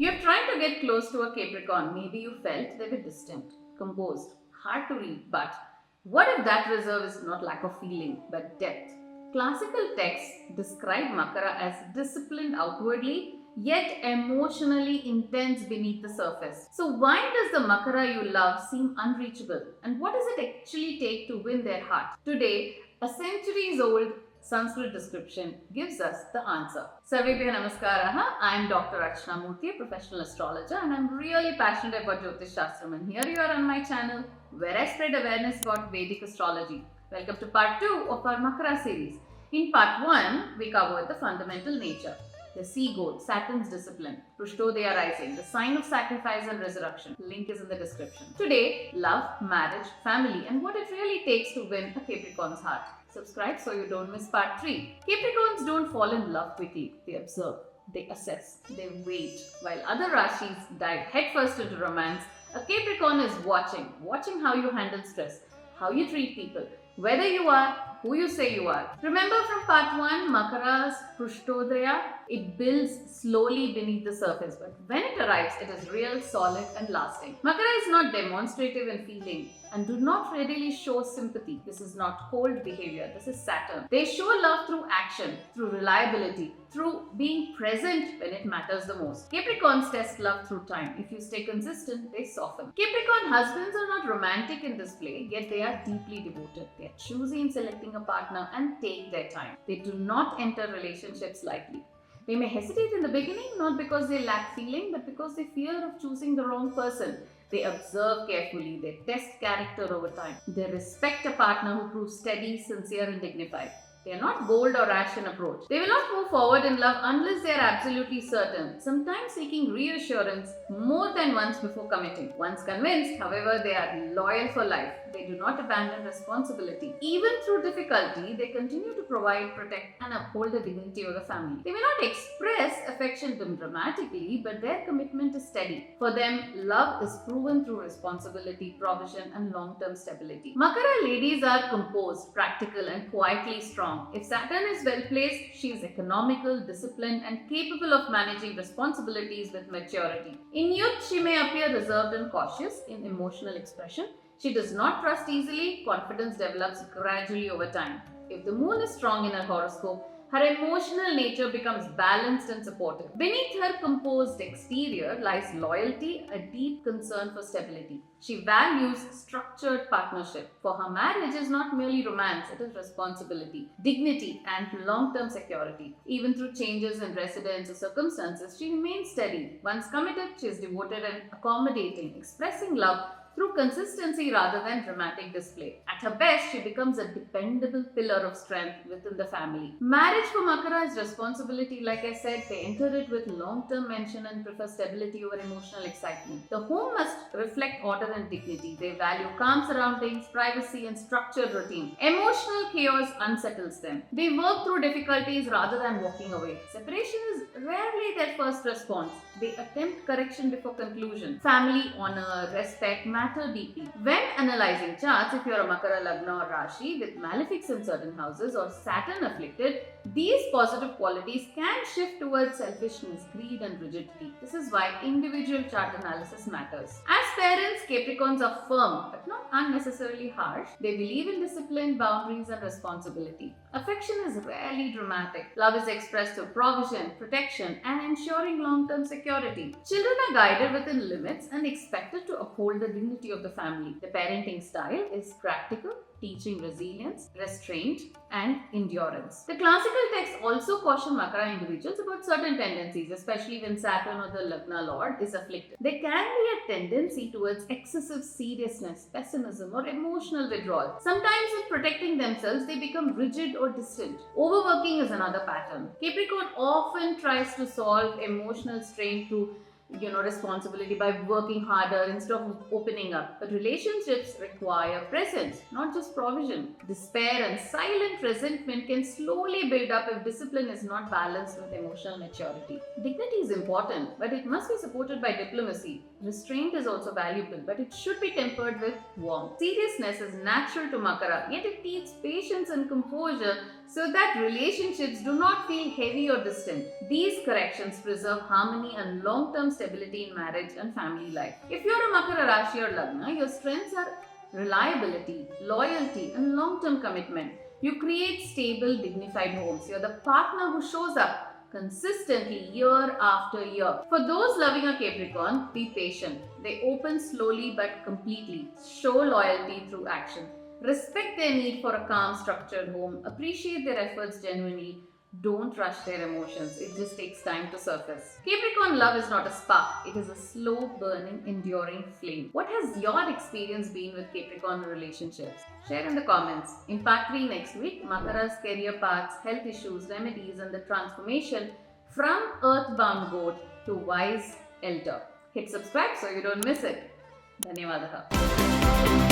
You're trying to get close to a Capricorn. Maybe you felt they were distant, composed, hard to read, but what if that reserve is not lack of feeling but depth? Classical texts describe Makara as disciplined outwardly yet emotionally intense beneath the surface. So, why does the Makara you love seem unreachable? And what does it actually take to win their heart? Today, a centuries old Sanskrit description gives us the answer. Sarvebhyo Namaskaraha. I am Dr. Archana Murthy, a professional astrologer, and I'm really passionate about Jyotish Shastram. And here you are on my channel where I spread awareness about Vedic astrology. Welcome to part 2 of our Makara series. In part 1, we covered the fundamental nature, the sea goat, Saturn's discipline, Prushtodaya rising, the sign of sacrifice and resurrection. Link is in the description. Today, love, marriage, family, and what it really takes to win a Capricorn's heart. Subscribe so you don't miss part 3. Capricorns don't fall in love quickly. They observe, they assess, they wait. While other Rashis dive headfirst into romance, a Capricorn is watching how you handle stress, how you treat people, whether you are who you say you are. Remember from part 1, Makara's Prushtodaya, it builds slowly beneath the surface, but when it arrives, it is real, solid and lasting. Makara is not demonstrative in feeling and do not readily show sympathy. This is not cold behavior, this is Saturn. They show love through action, through reliability, through being present when it matters the most. Capricorns test love through time. If you stay consistent, they soften. Capricorn husbands are not romantic in display, yet they are deeply devoted. They are choosy in selecting a partner and take their time. They do not enter relationships lightly. They may hesitate in the beginning, not because they lack feeling, but because they fear of choosing the wrong person. They observe carefully, they test character over time. They respect a partner who proves steady, sincere and dignified. They are not bold or rash in approach. They will not move forward in love unless they are absolutely certain, sometimes seeking reassurance more than once before committing. Once convinced, however, they are loyal for life. They do not abandon responsibility. Even through difficulty, they continue to provide, protect and uphold the dignity of the family. They may not express affection dramatically, but their commitment is steady. For them, love is proven through responsibility, provision and long-term stability. Makara ladies are composed, practical and quietly strong. If Saturn is well placed, she is economical, disciplined and capable of managing responsibilities with maturity. In youth, she may appear reserved and cautious in emotional expression. She does not trust easily. Confidence develops gradually over time. If the moon is strong in her horoscope, her emotional nature becomes balanced and supportive. Beneath her composed exterior lies loyalty, a deep concern for stability. She values structured partnership. For her, marriage is not merely romance, it is responsibility, dignity, and long-term security. Even through changes in residence or circumstances, she remains steady. Once committed, she is devoted and accommodating, expressing love through consistency rather than dramatic display. At her best, she becomes a dependable pillar of strength within the family. Marriage for Makara is responsibility. Like I said, they enter it with long-term mention and prefer stability over emotional excitement. The home must reflect order and dignity. They value calm surroundings, privacy and structured routine. Emotional chaos unsettles them. They work through difficulties rather than walking away. Separation is rarely their first response. They attempt correction before conclusion. Family, honor, respect matter deeply. When analyzing charts, if you are a Makara Lagna or Rashi with malefics in certain houses or Saturn afflicted, these positive qualities can shift towards selfishness, greed and rigidity. This is why individual chart analysis matters. As parents, Capricorns are firm but not unnecessarily harsh. They believe in discipline, boundaries and responsibility. Affection is rarely dramatic. Love is expressed through provision, protection and ensuring long-term security. Children are guided within limits and expected to uphold the dignity of the family. The parenting style is practical, teaching resilience, restraint and endurance. The classical texts also caution Makara individuals about certain tendencies, especially when Saturn or the Lagna Lord is afflicted. There can be a tendency towards excessive seriousness, pessimism or emotional withdrawal. Sometimes in protecting themselves, they become rigid or distant. Overworking is another pattern. Capricorn often tries to solve emotional strain through responsibility by working harder instead of opening up. But relationships require presence, not just provision. Despair and silent resentment can slowly build up if discipline is not balanced with emotional maturity. Dignity is important, but it must be supported by diplomacy. Restraint is also valuable, but it should be tempered with warmth. Seriousness is natural to Makara, yet it needs patience and composure so that relationships do not feel heavy or distant. These corrections preserve harmony and long-term stability in marriage and family life. If you're a Makara Rashi or Lagna, your strengths are reliability, loyalty, and long-term commitment. You create stable, dignified homes. You're the partner who shows up consistently year after year. For those loving a Capricorn, be patient. They open slowly but completely. Show loyalty through action. Respect their need for a calm, structured home. Appreciate their efforts genuinely. Don't rush their emotions. It just takes time to surface. Capricorn love is not a spark. It is a slow burning, enduring flame. What has your experience been with Capricorn relationships? Share in the comments. In part 3 next week, Makara's career paths, health issues, remedies and the transformation from earthbound goat to wise elder. Hit subscribe so you don't miss it. Dhanyavadaha.